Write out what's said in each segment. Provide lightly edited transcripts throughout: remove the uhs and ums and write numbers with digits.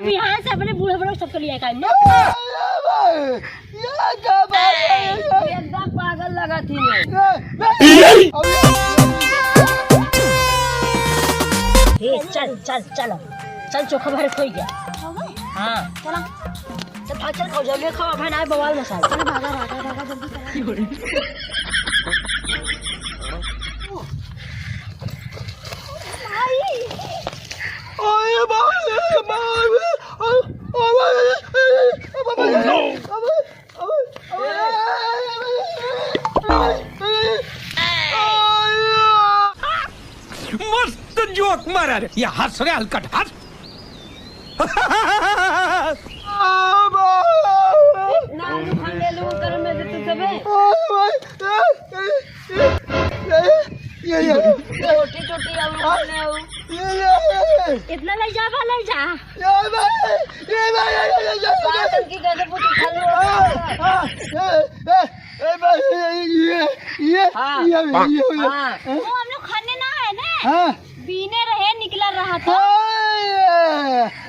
यहाँ से अपने बूढ़े बड़े सबके लिए काम एकदम पागल लगा थी चल चल चलो चल चोखा भर खोई गया। हाँ चला चल भाग चल खाओ जल्दी खाओ भाई ना बवाल मसाला चल भागा भागा भागा जल्दी मस्त जोक मारा रे ये हंस रे हलकट हंस ना दुकान ले लूं कर में दे तू सबे छोटी छोटी आलू खाने हो इतना ले जा पागल की गधे पुटी खा लो वो हम लोग खाने ना है ना बीने रहे निकला रहा था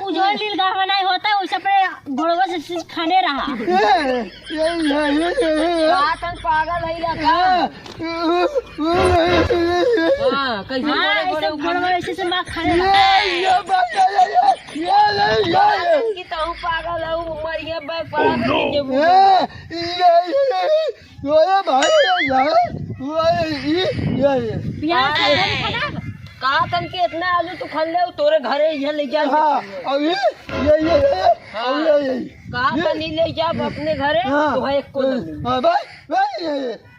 उजोल लील गावा नहीं होता उस पे घोड़वा से खाने रहा पागल है लगा कैसे घोड़वा ऐसे से मार खाने रहा की तो पागल है मरिया बैग पड़ा कहा तन के इतना आलू तो खा ले तोरे घरे यहाँ ले जा कहा तन नहीं ले जा अपने घरे तो एक को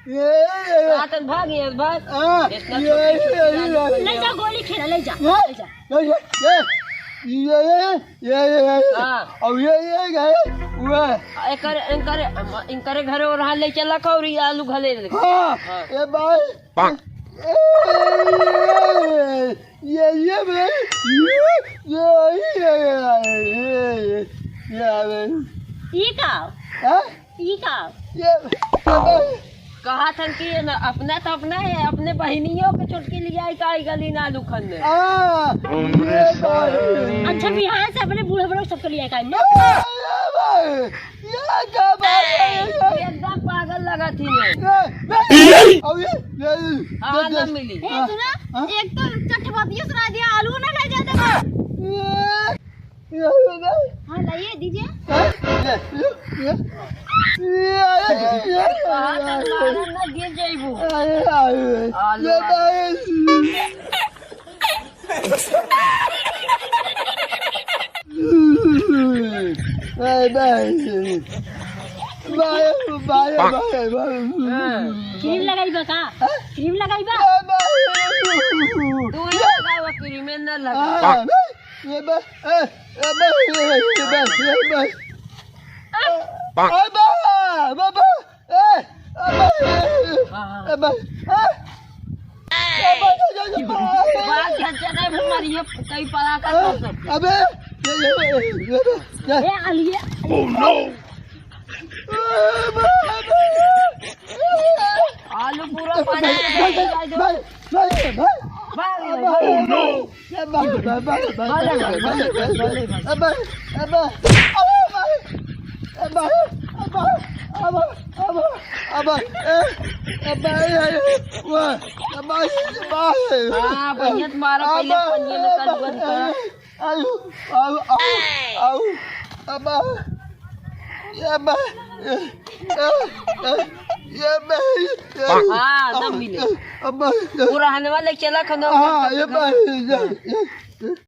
कहा तन भाग ले जा गोली खेला ले जा इनकरे घरे और ले चला खौरी आलू घले कहा था कि अपना तो अपना है अपने बहनियों के चुटकी लिया का गली ना आलू खाने अच्छा बिहार से अपने बूढ़े बड़े सबके लिए काम एकदम पागल लगा थी मिली सुना एक तो चट बात ये सुना दिया आलू ना ले जाते हाँ लाइए दीजिए गिर जाइबू क्रीम लगाइबा का क्रीम लगाइबा तू लगावा क्रीम में ना लगा कई पड़ा कर आलू पूरा मारा पूरा वाले चला खा